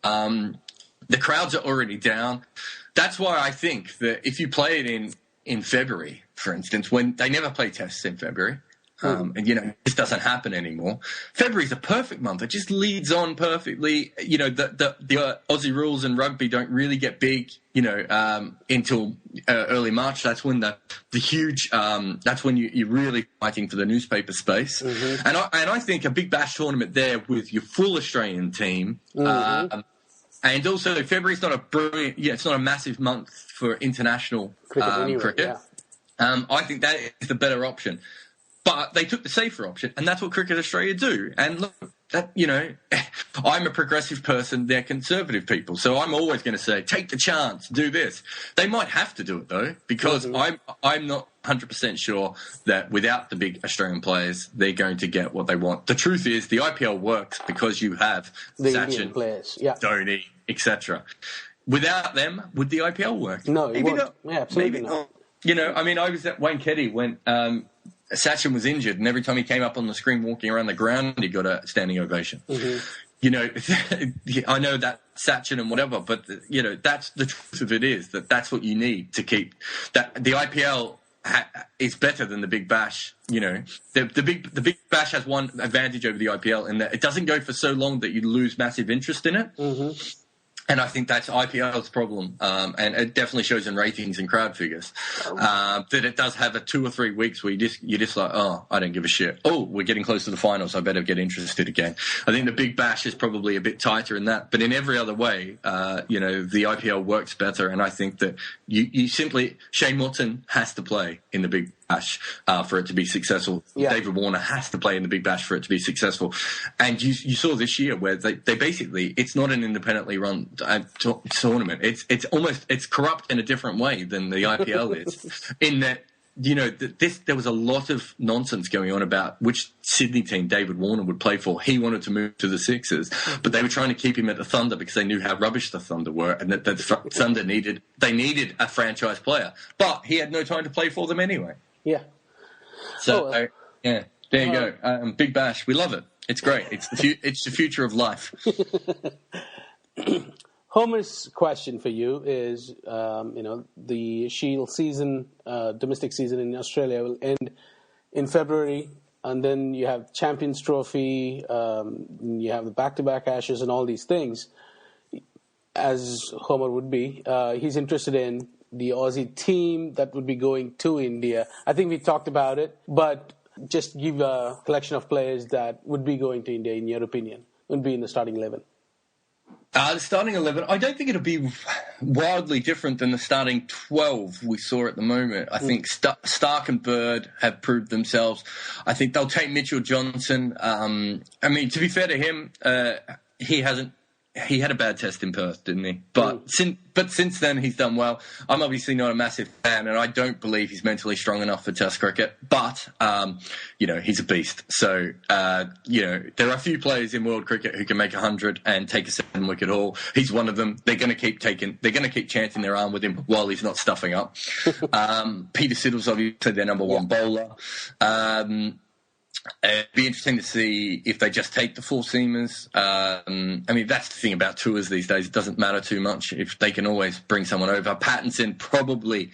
The crowds are already down. That's why I think that if you play it in February, for instance, when they never play tests in February, this doesn't happen anymore. February's a perfect month. It just leads on perfectly. The Aussie rules and rugby don't really get big, until early March. That's when the huge, that's when you're really fighting for the newspaper space. Mm-hmm. And I think a Big Bash tournament there with your full Australian team, mm-hmm. And also February's not it's not a massive month for international cricket. Yeah. I think that is the better option. But they took the safer option, and that's what Cricket Australia do. And look, I'm a progressive person, they're conservative people. So I'm always going to say, take the chance, do this. They might have to do it, though, because mm-hmm. I'm not 100% sure that without the big Australian players, they're going to get what they want. The truth is, the IPL works because you have the Sachin, Indian players, yeah. Dhoni, etc. Without them, would the IPL work? No, it won't. Yeah, absolutely maybe not. I was at Wayne Keddy when Sachin was injured, and every time he came up on the screen walking around the ground, he got a standing ovation. Mm-hmm. I know that Sachin and whatever, but that's the truth of it is that's what you need to keep that. The IPL is better than the Big Bash. The Big Bash has one advantage over the IPL in that it doesn't go for so long that you lose massive interest in it. Mm-hmm. And I think that's IPL's problem, and it definitely shows in ratings and crowd figures, that it does have a 2 or 3 weeks where you're just like, oh, I don't give a shit. Oh, we're getting close to the finals, I better get interested again. I think the Big Bash is probably a bit tighter in that, but in every other way, the IPL works better, and I think that you simply, Shane Watson has to play in the Big Bash for it to be successful. Yeah. David Warner has to play in the Big Bash for it to be successful. And you saw this year where they basically, it's not an independently run tournament. It's corrupt in a different way than the IPL is, in that there was a lot of nonsense going on about which Sydney team David Warner would play for. He wanted to move to the Sixers, but they were trying to keep him at the Thunder because they knew how rubbish the Thunder were, and that the Thunder needed a franchise player. But he had no time to play for them anyway. Yeah. So there you go. Big Bash, we love it. It's great. It's the future of life. Homer's question for you is, the Shield season, domestic season in Australia will end in February, and then you have Champions Trophy, you have the back-to-back Ashes and all these things. As Homer would be, he's interested in the Aussie team that would be going to India. I think we talked about it, but just give a collection of players that would be going to India, in your opinion, would be in the starting 11. The starting 11, I don't think it'll be wildly different than the starting 12 we saw at the moment. I think Stark and Bird have proved themselves. I think they'll take Mitchell Johnson. To be fair to him, he had a bad test in Perth, didn't he? But since then, he's done well. I'm obviously not a massive fan, and I don't believe he's mentally strong enough for Test cricket. But, he's a beast. So, there are a few players in world cricket who can make 100 and take a 7-wicket haul. He's one of them. They're going to keep chanting their arm with him while he's not stuffing up. Peter Siddle's obviously their number one bowler. It'd be interesting to see if they just take the four-seamers. That's the thing about tours these days. It doesn't matter too much if they can always bring someone over. Pattinson probably,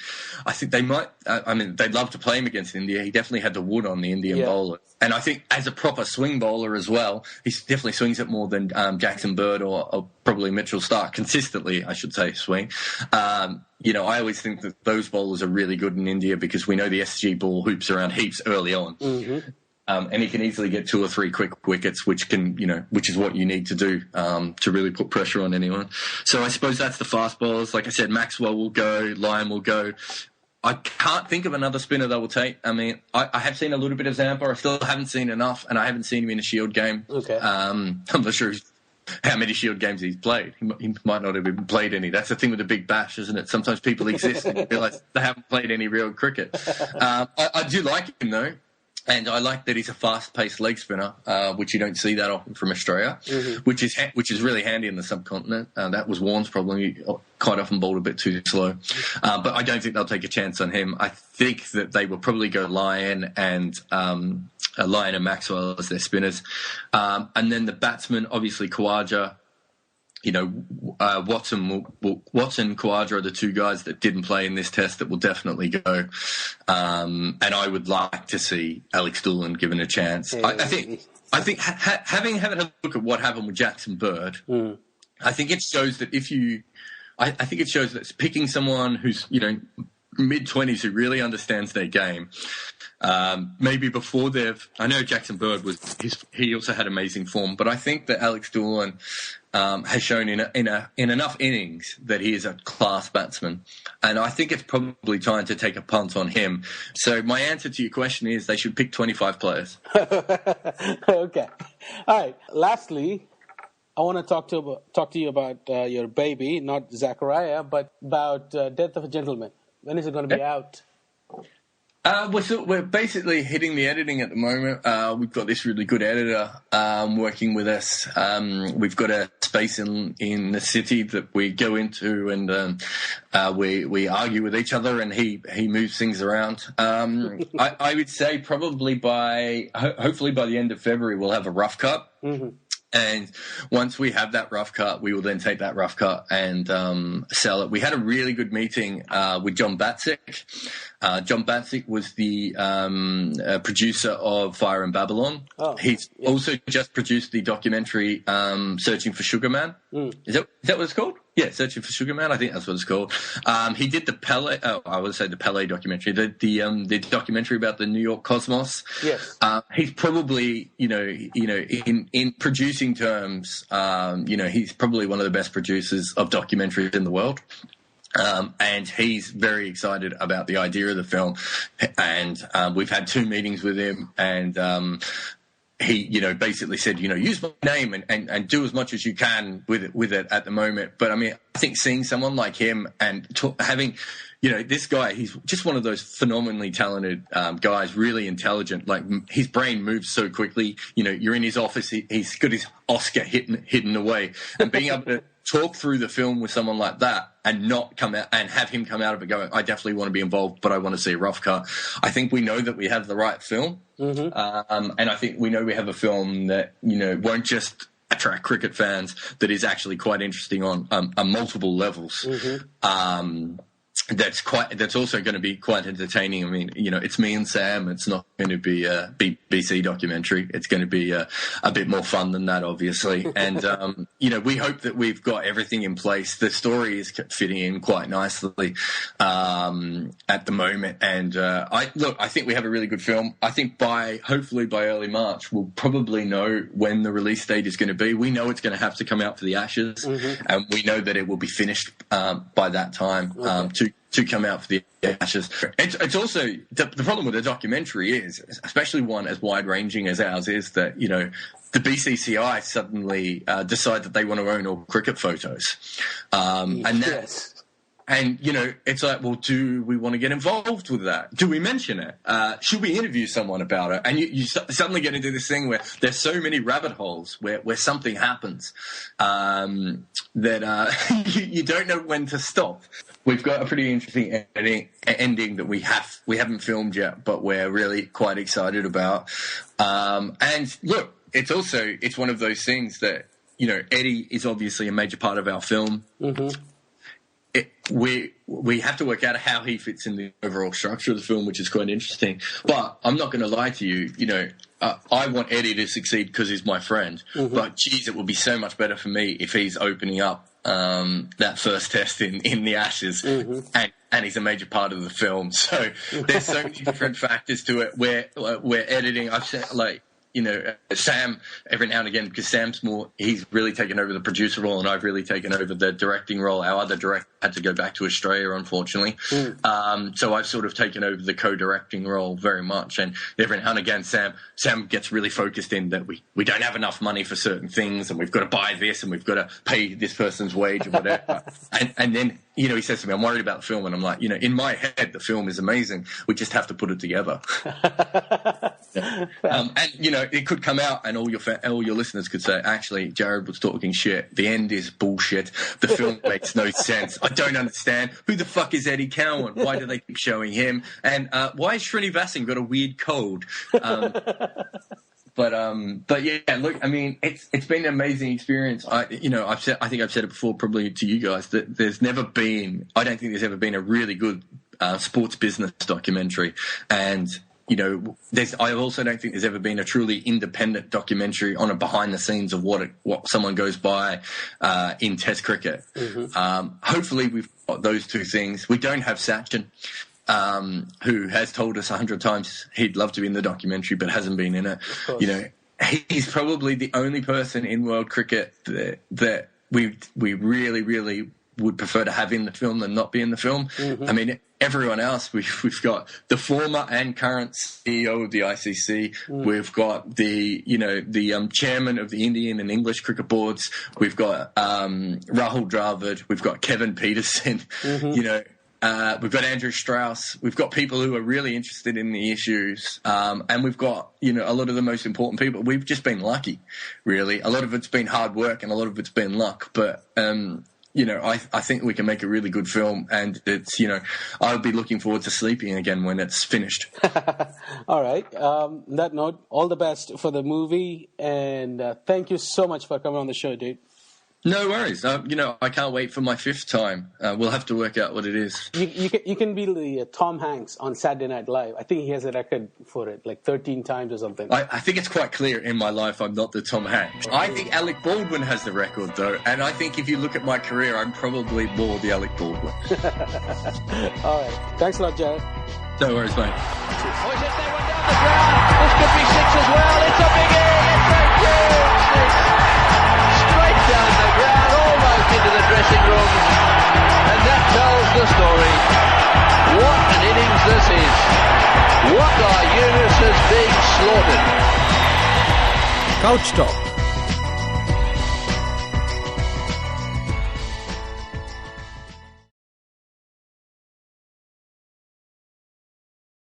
I think they might, they'd love to play him against India. He definitely had the wood on the Indian bowler. And I think as a proper swing bowler as well, he definitely swings it more than Jackson Bird or probably Mitchell Stark. Consistently, I should say, swing. I always think that those bowlers are really good in India because we know the SG ball hoops around heaps early on. Mm-hmm. And he can easily get 2 or 3 quick wickets, which is what you need to do to really put pressure on anyone. So I suppose that's the fast bowlers. Like I said, Maxwell will go, Lyon will go. I can't think of another spinner they will take. I have seen a little bit of Zampa. I still haven't seen enough, and I haven't seen him in a Shield game. Okay. I'm not sure how many Shield games he's played. He might not have even played any. That's the thing with the Big Bash, isn't it? Sometimes people exist and you realise they haven't played any real cricket. I do like him, though. And I like that he's a fast-paced leg spinner, which you don't see that often from Australia, which is really handy in the subcontinent. That was Warren's problem. He quite often bowled a bit too slow. But I don't think they'll take a chance on him. I think that they will probably go Lyon and Maxwell as their spinners. And then the batsmen, obviously Khawaja. Watson, Khawaja are the 2 guys that didn't play in this test that will definitely go. And I would like to see Alex Doolan given a chance. I think having a look at what happened with Jackson Bird, I think it shows that it's picking someone who's, mid-20s who really understands their game. Maybe before I know Jackson Bird he also had amazing form, but I think that Alex Doolan has shown in enough innings that he is a class batsman, and I think it's probably time to take a punt on him. So my answer to your question is they should pick 25 players. Okay, all right. Lastly, I want to talk to you about your baby, not Zachariah, but about Death of a Gentleman. When is it going to be out? We're basically hitting the editing at the moment. We've got this really good editor working with us. We've got a space in the city that we go into, and we argue with each other, and he moves things around. I would say probably hopefully by the end of February we'll have a rough cut. Mm-hmm. And once we have that rough cut, we will then take that rough cut and sell it. We had a really good meeting with John Batzik. John Batzik was the producer of Fire in Babylon. Oh, He's also just produced the documentary Searching for Sugar Man. Mm. Is that what it's called? Yeah, Searching for Sugar Man. I think that's what it's called. He did the Pele. Oh, I would say the Pele documentary. The documentary about the New York Cosmos. Yes. He's probably in producing terms, he's probably one of the best producers of documentaries in the world. And he's very excited about the idea of the film, and we've had 2 meetings with him, and he, basically said, use my name and do as much as you can with it at the moment. But I mean, I think seeing someone like him and having, this guy, he's just one of those phenomenally talented guys, really intelligent. Like, his brain moves so quickly. You're in his office, he's got his Oscar hidden away, and being able to talk through the film with someone like that and not come out and have him come out of it going, I definitely want to be involved, but I want to see a rough cut. I think we know that we have the right film. Mm-hmm. And I think we know we have a film that, won't just attract cricket fans, that is actually quite interesting on multiple levels. Mm-hmm. That's also going to be quite entertaining. I mean, it's me and Sam. It's not going to be a BBC documentary. It's going to be a bit more fun than that, obviously. And, we hope that we've got everything in place. The story is fitting in quite nicely at the moment. And I think we have a really good film. I think hopefully by early March, we'll probably know when the release date is going to be. We know it's going to have to come out for the Ashes, mm-hmm. and we know that it will be finished by that time. Okay. To come out for the Ashes. It's also the problem with a documentary is, especially one as wide-ranging as ours is, that the BCCI suddenly decide that they want to own all cricket photos, and it's like, well, do we want to get involved with that? Do we mention it? Should we interview someone about it? And you suddenly get into this thing where there's so many rabbit holes where something happens that you don't know when to stop. We've got a pretty interesting ending that we haven't filmed yet, but we're really quite excited about. And look, it's one of those things that, Eddie is obviously a major part of our film. Mm-hmm. We have to work out how he fits in the overall structure of the film, which is quite interesting. But I'm not going to lie to you, I want Eddie to succeed because he's my friend. Mm-hmm. But geez, it would be so much better for me if he's opening up that first test in the Ashes, mm-hmm. and he's a major part of the film. So there's so many different factors to it. We're editing. I've said, Sam every now and again, because he's really taken over the producer role, and I've really taken over the directing role. Our other director had to go back to Australia, unfortunately. So I've sort of taken over the co-directing role very much. And every now and again, Sam gets really focused in that we don't have enough money for certain things, and we've got to buy this, and we've got to pay this person's wage or whatever. and then, he says to me, I'm worried about the film. And I'm like, in my head, the film is amazing. We just have to put it together. And, it could come out and all your listeners could say, actually, Jarrod was talking shit. The end is bullshit. The film makes no sense. I don't understand. Who the fuck is Eddie Cowan? Why do they keep showing him? And why has Srinivasan got a weird cold? But yeah, look, I mean, it's been an amazing experience. I think I've said it before, probably to you guys, that I don't think there's ever been a really good sports business documentary. And I also don't think there's ever been a truly independent documentary on a behind the scenes of what someone goes by in Test cricket. Mm-hmm. Hopefully we've got those two things. We don't have Sachin, who has told us 100 times he'd love to be in the documentary but hasn't been in it. He's probably the only person in world cricket that we really, really would prefer to have in the film than not be in the film. Mm-hmm. I mean, everyone else, we've got the former and current CEO of the ICC. Mm. We've got the chairman of the Indian and English cricket boards. We've got Rahul Dravid. We've got Kevin Peterson. Mm-hmm. We've got Andrew Strauss. We've got people who are really interested in the issues. And we've got, a lot of the most important people. We've just been lucky, really. A lot of it's been hard work and a lot of it's been luck. But, I think we can make a really good film, and it's, I'll be looking forward to sleeping again when it's finished. All right. On that note, all the best for the movie, and thank you so much for coming on the show, dude. No worries. I can't wait for my 5th time. We'll have to work out what it is. You can be the Tom Hanks on Saturday Night Live. I think he has a record for it, like 13 times or something. I think it's quite clear in my life I'm not the Tom Hanks. I think Alec Baldwin has the record, though, and I think if you look at my career, I'm probably more the Alec Baldwin. All right. Thanks a lot, Jarrod. No worries, mate. Boys, if they went down the ground, this could be 6 as well. It's a big hit. It's a huge 6. Straight down the ground, almost into the dressing room. And that tells the story. What an innings this is. What are Eunice has been slaughtered. Couch Talk.